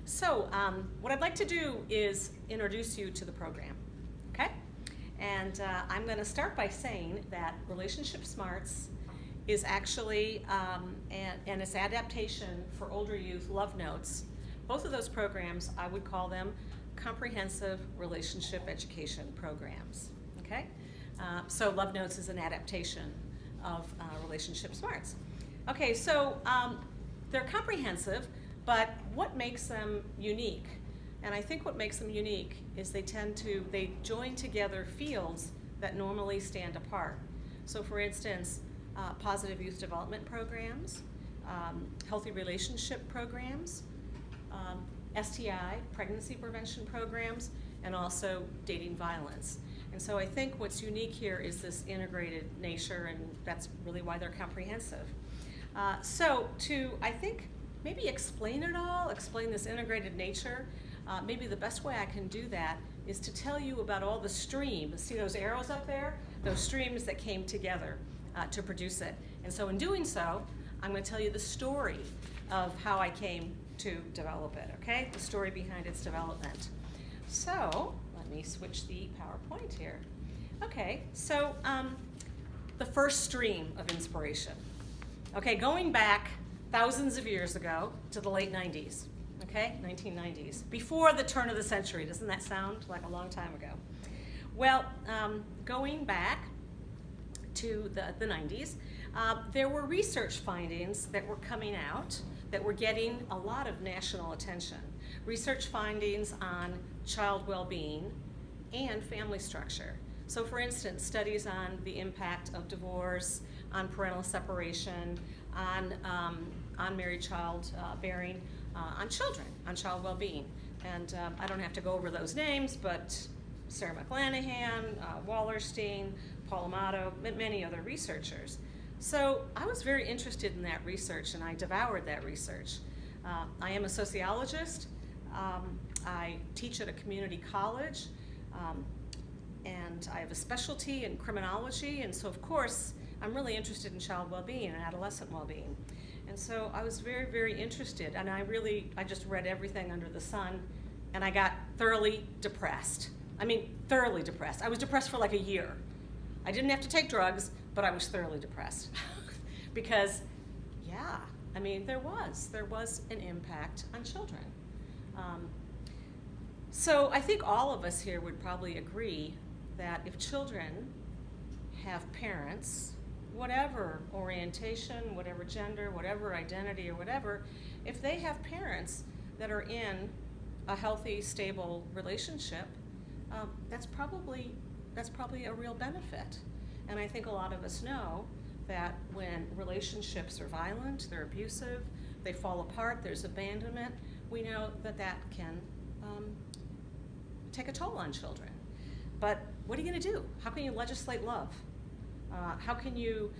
So what I'd like to do is introduce you to the program, okay? And I'm going to start by saying that Relationship Smarts is actually and its adaptation for older youth, Love Notes. Both of those programs, I would call them comprehensive relationship education programs, okay? So Love Notes is an adaptation of Relationship Smarts. Okay, so they're comprehensive, but what makes them unique? And I think what makes them unique is they join together fields that normally stand apart. So for instance, positive youth development programs, healthy relationship programs, STI, pregnancy prevention programs, and also dating violence. And so I think what's unique here is this integrated nature, and that's really why they're comprehensive. So to, I think, maybe explain it all, explain this integrated nature, maybe the best way I can do that is to tell you about all the streams. See those arrows up there? Those streams that came together to produce it. And so in doing so, I'm going to tell you the story of how I came to develop it, okay? The story behind its development. So let me switch the PowerPoint here. Okay, so the first stream of inspiration. Okay, going back thousands of years ago to the late 90s, okay, 1990s, before the turn of the century. Doesn't that sound like a long time ago? Well, going back to the 90s, there were research findings that were coming out that were getting a lot of national attention. Research findings on child well-being and family structure. So for instance, studies on the impact of divorce, on parental separation, on unmarried child bearing, on children, on child well-being. And I don't have to go over those names, but Sarah McLanahan, Wallerstein, Paul Amato, many other researchers. So I was very interested in that research, and I devoured that research. I am a sociologist. I teach at a community college, and I have a specialty in criminology, and so of course I'm really interested in child well-being and adolescent well-being. And so I was very, very interested, and I just read everything under the sun, and I got thoroughly depressed. I mean, thoroughly depressed. I was depressed for like a year. I didn't have to take drugs, but I was thoroughly depressed. Because, yeah, I mean, there was an impact on children. So I think all of us here would probably agree that if children have parents, whatever orientation, whatever gender, whatever identity, or whatever, if they have parents that are in a healthy, stable relationship, that's probably a real benefit. And I think a lot of us know that when relationships are violent, they're abusive, they fall apart, there's abandonment, we know that that can take a toll on children. But what are you going to do? How can you legislate love? How can you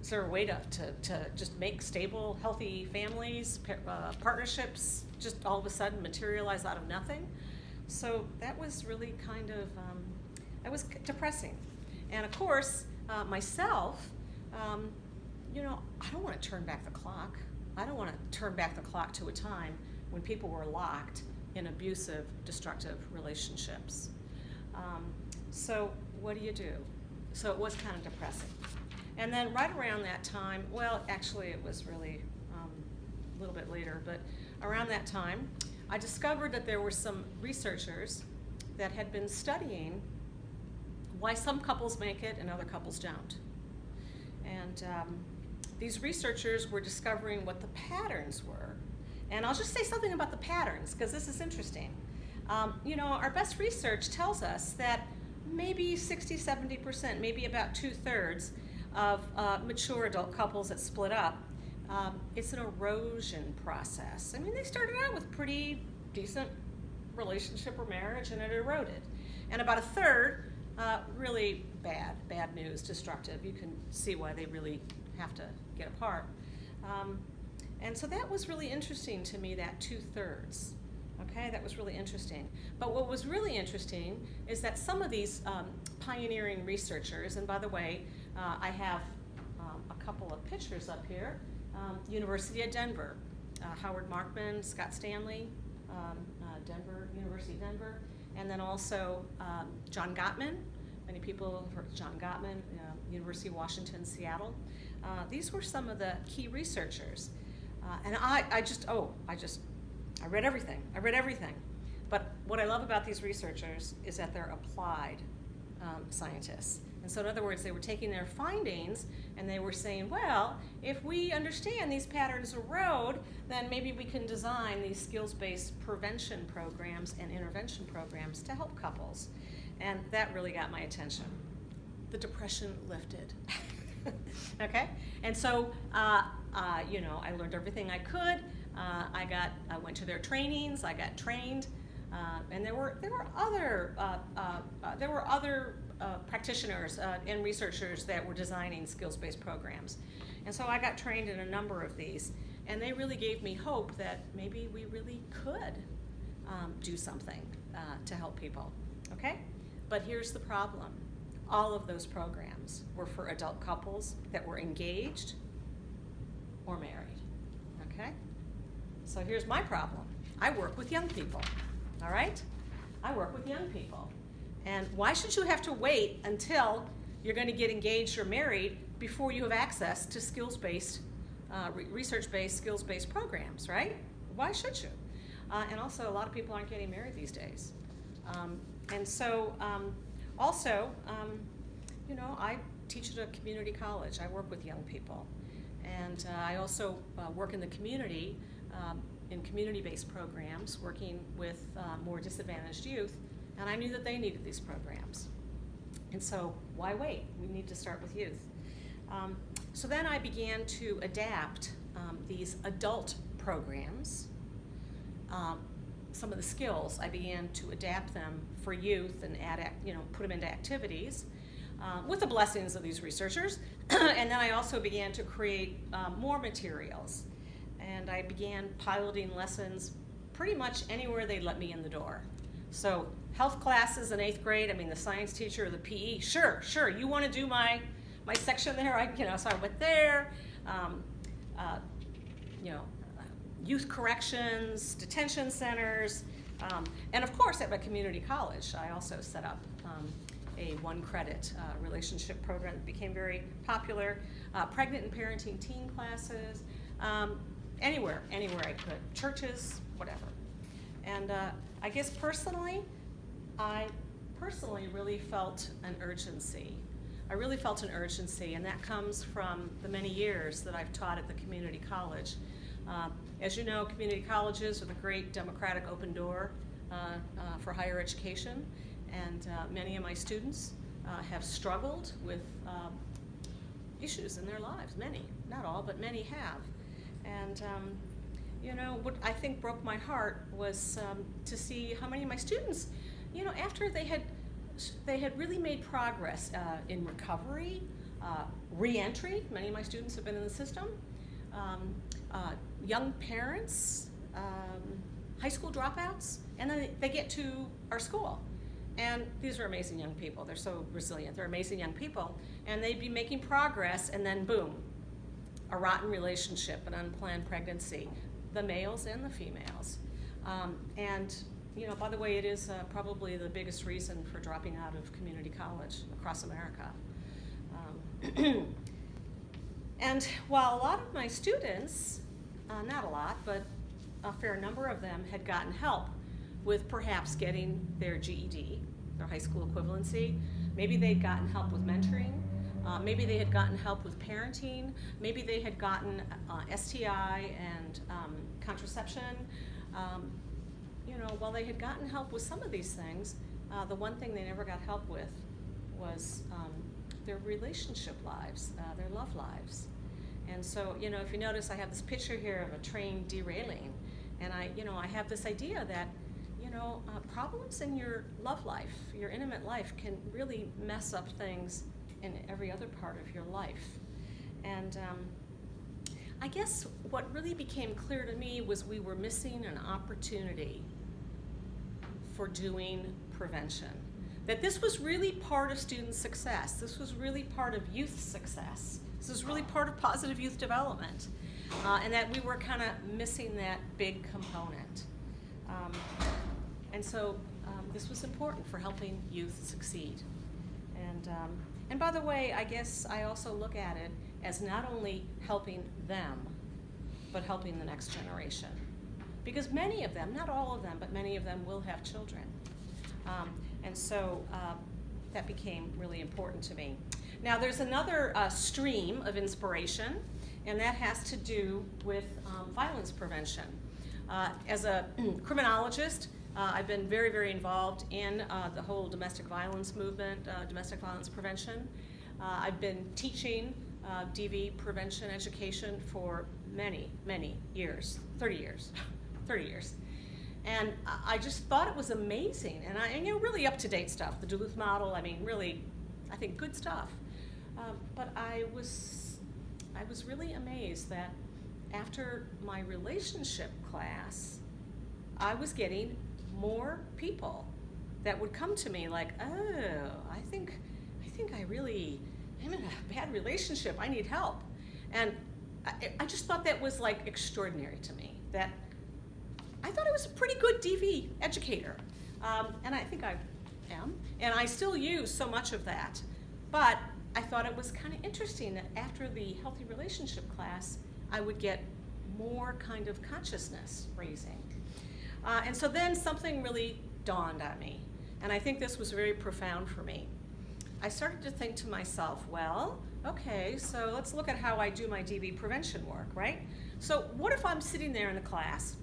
is there a way to just make stable, healthy families, partnerships, just all of a sudden materialize out of nothing? So that was really kind of, it was depressing. And of course, myself, I don't want to turn back the clock. I don't want to turn back the clock to a time when people were locked in abusive, destructive relationships. So what do? So it was kind of depressing. And then right around that time, well, actually it was really a little bit later, but around that time, I discovered that there were some researchers that had been studying why some couples make it and other couples don't. And these researchers were discovering what the patterns were. And I'll just say something about the patterns, because this is interesting. Our best research tells us that maybe 60-70%, maybe about 2/3 of mature adult couples that split up, it's an erosion process. I mean, they started out with pretty decent relationship or marriage, and it eroded. And about 1/3, really bad news, destructive. You can see why they really have to get apart. And so that was really interesting to me, that 2/3. Okay, that was really interesting. But what was really interesting is that some of these pioneering researchers, and by the way, I have a couple of pictures up here, University of Denver, Howard Markman, Scott Stanley, Denver, University of Denver, and then also John Gottman. Many people have heard of John Gottman, University of Washington, Seattle. These were some of the key researchers. And I read everything. I read everything. But what I love about these researchers is that they're applied scientists. And so in other words, they were taking their findings and they were saying, well, if we understand these patterns erode, then maybe we can design these skills-based prevention programs and intervention programs to help couples. And that really got my attention. The depression lifted. Okay? And so, I learned everything I could. I went to their trainings. I got trained, and there were other practitioners and researchers that were designing skills-based programs, and so I got trained in a number of these, and they really gave me hope that maybe we really could do something to help people. Okay, but here's the problem. All of those programs were for adult couples that were engaged or married, okay? So here's my problem. I work with young people, all right? I work with young people. And why should you have to wait until you're going to get engaged or married before you have access to skills-based, research-based, skills-based programs, right? Why should you? And also, a lot of people aren't getting married these days. I teach at a community college. I work with young people. And I also work in the community, in community-based programs, working with more disadvantaged youth. And I knew that they needed these programs. And so why wait? We need to start with youth. So then I began to adapt these adult programs. Some of the skills, I began to adapt them for youth and put them into activities with the blessings of these researchers. And then I also began to create more materials. And I began piloting lessons pretty much anywhere they let me in the door. So health classes in 8th grade, the science teacher or the PE, sure, you want to do my section there? So I went there. Youth corrections, detention centers, and of course at my community college, I also set up a 1-credit relationship program that became very popular, pregnant and parenting teen classes, anywhere I could, churches, whatever. And I guess I personally really felt an urgency. I really felt an urgency, and that comes from the many years that I've taught at the community college. As you know, community colleges are the great democratic open door for higher education, and many of my students have struggled with issues in their lives. Many, not all, but many have. And what I think broke my heart was to see how many of my students, after they had really made progress in recovery, re-entry. Many of my students have been in the system. Young parents, high school dropouts, and then they get to our school. And these are amazing young people. They're so resilient. They're amazing young people. And they'd be making progress, and then boom, a rotten relationship, an unplanned pregnancy, the males and the females. By the way, it is probably the biggest reason for dropping out of community college across America. And while a lot of my students, not a lot, but a fair number of them had gotten help with perhaps getting their GED, their high school equivalency, maybe they'd gotten help with mentoring, maybe they had gotten help with parenting, maybe they had gotten STI and contraception. While they had gotten help with some of these things, the one thing they never got help with was their relationship lives, their love lives. And so, if you notice, I have this picture here of a train derailing, and I have this idea that, problems in your love life, your intimate life, can really mess up things in every other part of your life. And I guess what really became clear to me was we were missing an opportunity for doing prevention. that this was really part of student success. This was really part of youth success. This was really part of positive youth development, and that we were kind of missing that big component. And so this was important for helping youth succeed. And by the way, I guess I also look at it as not only helping them, but helping the next generation. Because many of them, not all of them, but many of them will have children. And so that became really important to me. Now there's another stream of inspiration, and that has to do with violence prevention. As a criminologist, I've been very, very involved in the whole domestic violence movement, domestic violence prevention. I've been teaching DV prevention education for many, many years, 30 years, 30 years. And I just thought it was amazing, and really up-to-date stuff. The Duluth model, I mean, really, I think good stuff. But I was really amazed that after my relationship class, I was getting more people that would come to me like, oh, I think I really am in a bad relationship. I need help. And I just thought that was like extraordinary to me. That I thought I was a pretty good DV educator, and I think I am, and I still use so much of that. But I thought it was kind of interesting that after the healthy relationship class, I would get more kind of consciousness raising. And so then something really dawned on me, and I think this was very profound for me. I started to think to myself, well, okay, so let's look at how I do my DV prevention work, right? So what if I'm sitting there in the class?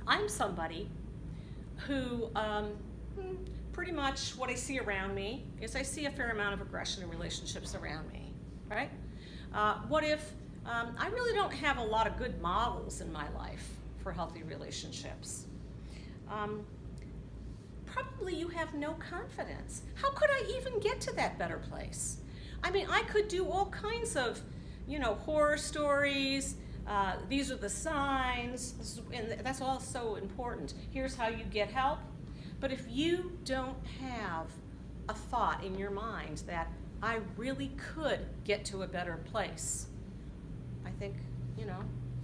I'm somebody who, pretty much what I see around me is I see a fair amount of aggression in relationships around me, right? What if I really don't have a lot of good models in my life for healthy relationships? Probably you have no confidence. How could I even get to that better place? I mean, I could do all kinds of, horror stories. These are the signs, and that's all so important. Here's how you get help. But if you don't have a thought in your mind that I really could get to a better place, I think,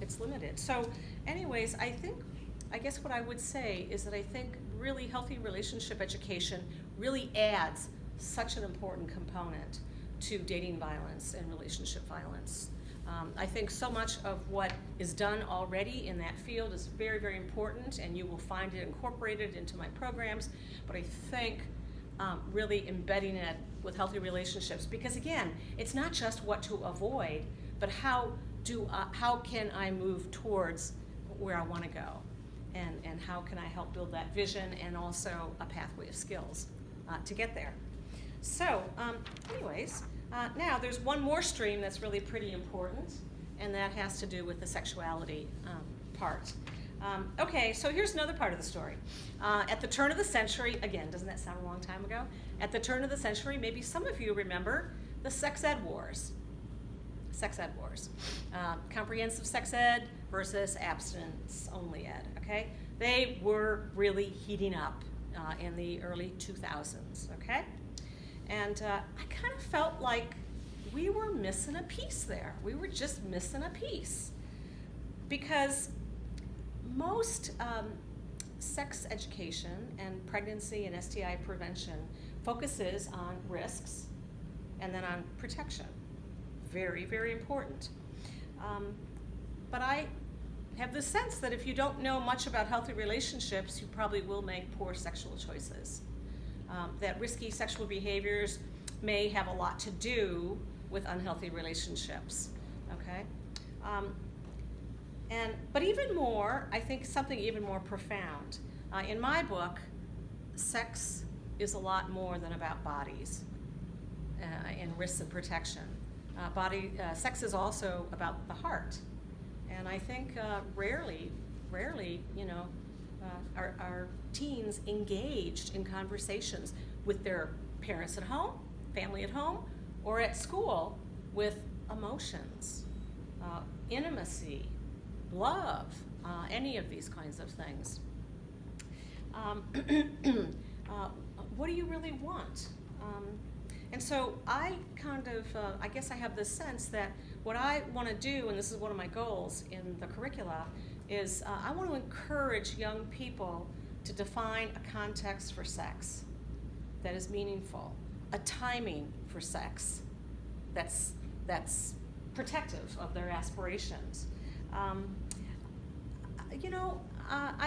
it's limited. So anyways, I guess what I would say is that I think really healthy relationship education really adds such an important component to dating violence and relationship violence. I think so much of what is done already in that field is very, very important, and you will find it incorporated into my programs, but I think really embedding it with healthy relationships, because again, it's not just what to avoid, but how can I move towards where I want to go, and how can I help build that vision and also a pathway of skills to get there. So anyways, now there's one more stream that's really pretty important, and that has to do with the sexuality part. Okay, so here's another part of the story. At the turn of the century, again, doesn't that sound a long time ago? At the turn of the century, maybe some of you remember the sex ed wars. Sex ed wars. Comprehensive sex ed versus abstinence-only ed, okay? They were really heating up in the early 2000s, okay? And I kind of felt like we were missing a piece there. We were just missing a piece. Because most sex education and pregnancy and STI prevention focuses on risks and then on protection. Very, very important. But I have the sense that if you don't know much about healthy relationships, you probably will make poor sexual choices. That risky sexual behaviors may have a lot to do with unhealthy relationships, okay? But even more, I think something even more profound. In my book, sex is a lot more than about bodies and risks and protection. Sex is also about the heart. And I think rarely, are teens engaged in conversations with their parents at home, family at home, or at school with emotions, intimacy, love, any of these kinds of things. what do you really want? And so I kind of, I guess I have this sense that what I want to do, and this is one of my goals in the curricula, is I want to encourage young people to define a context for sex that is meaningful, a timing for sex that's protective of their aspirations. I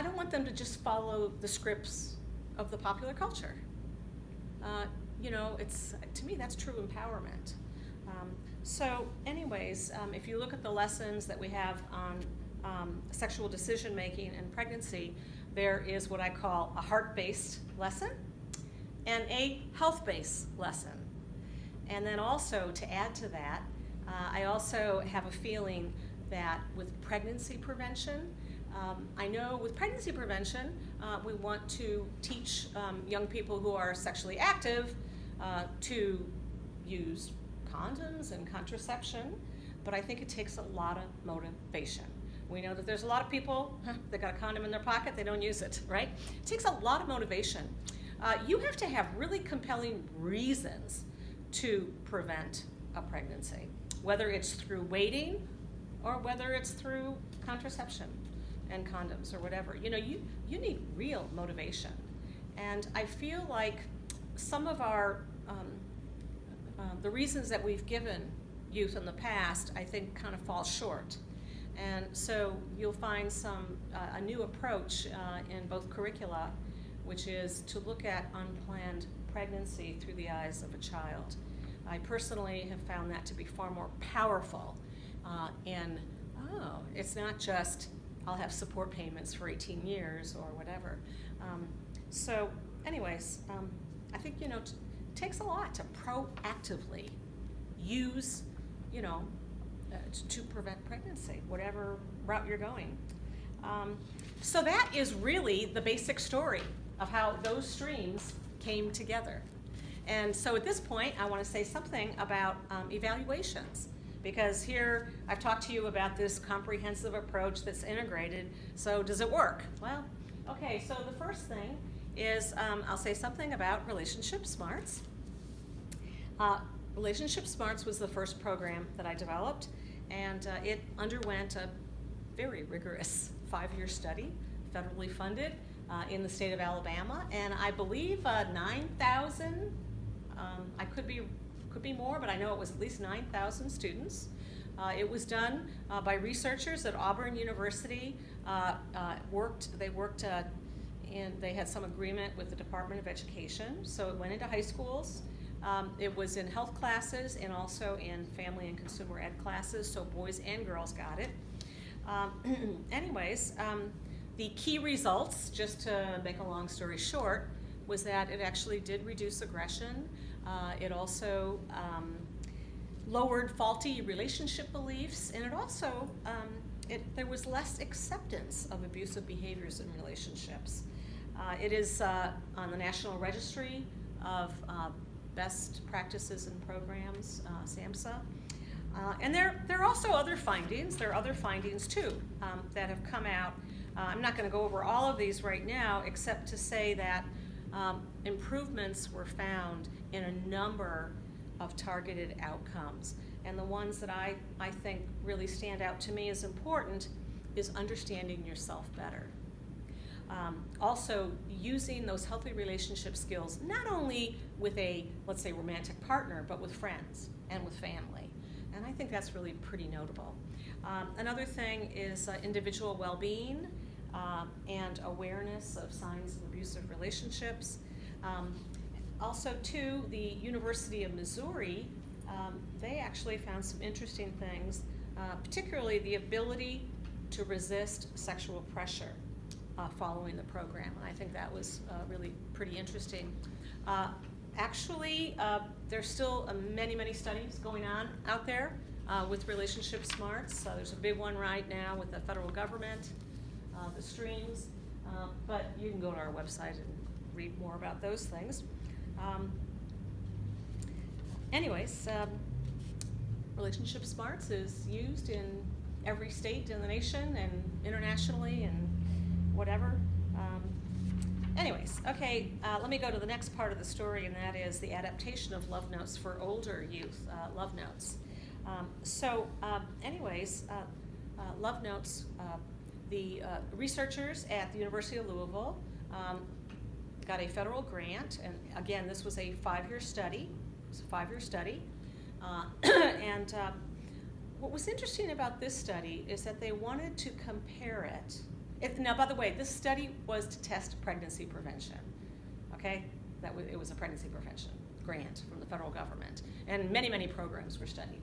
don't want them to just follow the scripts of the popular culture. To me, that's true empowerment. If you look at the lessons that we have on sexual decision making and pregnancy, there is what I call a heart-based lesson and a health-based lesson. And then also, to add to that, I also have a feeling that with pregnancy prevention, I know with pregnancy prevention, we want to teach young people who are sexually active to use condoms and contraception, but I think it takes a lot of motivation. We know that there's a lot of people that got a condom in their pocket, they don't use it, right? It takes a lot of motivation. You have to have really compelling reasons to prevent a pregnancy, whether it's through waiting or whether it's through contraception and condoms or whatever. You need real motivation. And I feel like some of our, the reasons that we've given youth in the past, I think kind of fall short. And so you'll find a new approach in both curricula, which is to look at unplanned pregnancy through the eyes of a child. I personally have found that to be far more powerful. It's not just, I'll have support payments for 18 years or whatever. I think, it takes a lot to proactively use, to prevent pregnancy, whatever route you're going. So that is really the basic story of how those streams came together. And so at this point, I want to say something about evaluations, because here I've talked to you about this comprehensive approach that's integrated. So does it work? Well, okay, so the first thing is I'll say something about Relationship Smarts. Relationship Smarts was the first program that I developed, and it underwent a very rigorous 5-year study, federally funded in the state of Alabama, and I believe 9,000, I could be more, but I know it was at least 9,000 students. It was done by researchers at Auburn University. They had some agreement with the Department of Education, so it went into high schools. It was in health classes and also in family and consumer ed classes, so boys and girls got it. The key results, just to make a long story short, was that it actually did reduce aggression. It also lowered faulty relationship beliefs, and it also, there was less acceptance of abusive behaviors in relationships. It is on the National Registry of Best Practices and Programs, SAMHSA. And there are also other findings. There are other findings too that have come out. I'm not going to go over all of these right now, except to say that improvements were found in a number of targeted outcomes. And the ones that I think really stand out to me as important is understanding yourself better. Also, using those healthy relationship skills, not only with a, let's say, romantic partner, but with friends and with family. And I think that's really pretty notable. Another thing is individual well-being and awareness of signs of abusive relationships. Also, too, the University of Missouri, they actually found some interesting things, particularly the ability to resist sexual pressure following the program, and I think that was really pretty interesting. There's still many studies going on out there with Relationship Smarts. There's a big one right now with the federal government, the streams, but you can go to our website and read more about those things. Relationship Smarts is used in every state in the nation and internationally and whatever. Anyways, okay, let me go to the next part of the story, and that is the adaptation of love notes for older youth, love notes. Love notes, the researchers at the University of Louisville got a federal grant, and again, this was a 5-year study. It's a 5-year study. What was interesting about this study is that they wanted to compare it. Now, by the way, this study was to test pregnancy prevention. Okay, it was a pregnancy prevention grant from the federal government, and many, many programs were studied.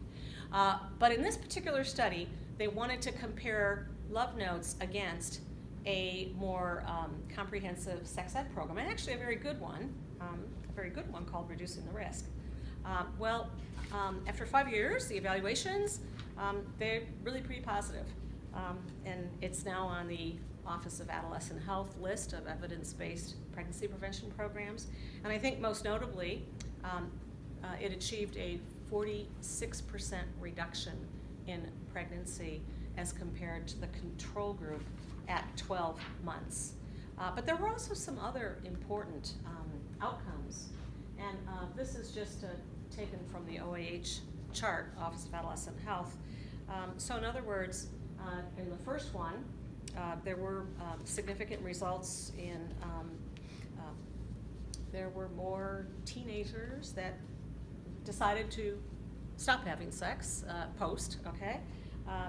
But in this particular study, they wanted to compare love notes against a more comprehensive sex ed program, and actually a very good one called Reducing the Risk. After 5 years, the evaluations, they're really pretty positive. And it's now on the Office of Adolescent Health list of evidence-based pregnancy prevention programs. And I think most notably, it achieved a 46% reduction in pregnancy as compared to the control group at 12 months. But there were also some other important outcomes. And this is just taken from the OAH chart, Office of Adolescent Health. So in other words, in the first one, there were significant results in, there were more teenagers that decided to stop having sex post,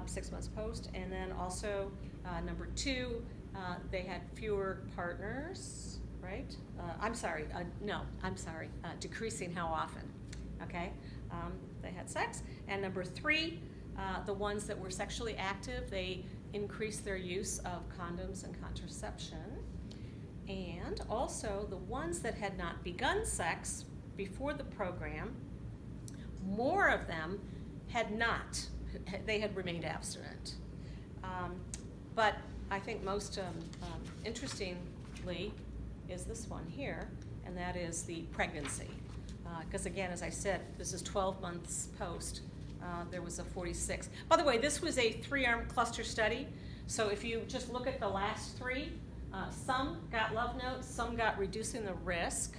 6 months post. And then also, number 2, they had fewer partners, right? Decreasing how often, they had sex. And number 3, the ones that were sexually active, they increased their use of condoms and contraception. And also the ones that had not begun sex before the program, more of them had not. They had remained abstinent. But I think most interestingly is this one here, and that is the pregnancy. Because again, as I said, this is 12 months post. There was a 46. By the way, this was a 3-arm cluster study. So if you just look at the last 3, some got love notes, some got reducing the risk,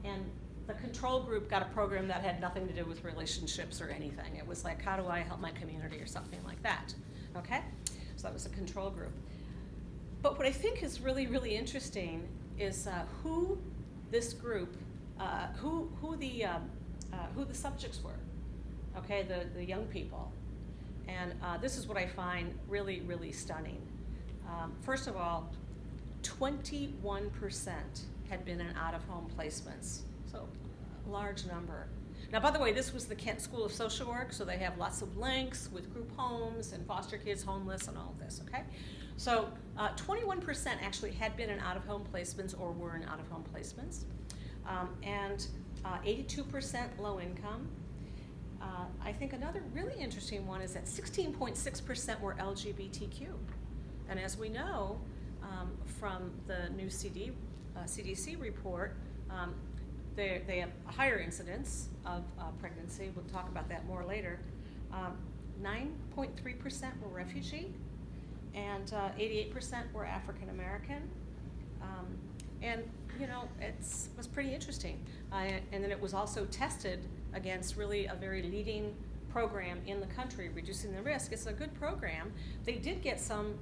and the control group got a program that had nothing to do with relationships or anything. It was like, how do I help my community or something like that, okay? So that was a control group. But what I think is really, really interesting is who this group, who the subjects were, okay, the young people. And this is what I find really, really stunning. First of all, 21% had been in out-of-home placements. So, a large number. Now, by the way, this was the Kent School of Social Work, so they have lots of links with group homes and foster kids homeless and all of this, okay? So, 21% actually had been in out-of-home placements or were in out-of-home placements. And 82% low income. I think another really interesting one is that 16.6% were LGBTQ. And as we know from the new CDC report, they have a higher incidence of pregnancy. We'll talk about that more later. 9.3% were refugee, and 88% were African American. And you know, it was pretty interesting. And then it was also tested against really a very leading program in the country, Reducing the Risk. It's a good program. They did get some,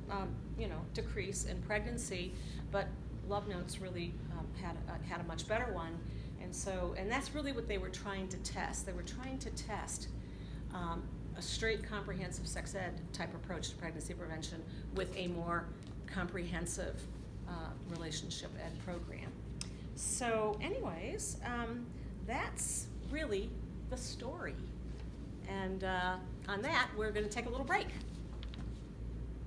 decrease in pregnancy, but Love Notes really had a much better one. And that's really what they were trying to test. They were trying to test a straight comprehensive sex ed type approach to pregnancy prevention with a more comprehensive relationship ed program. So anyways, that's really the story. And on that, we're going to take a little break.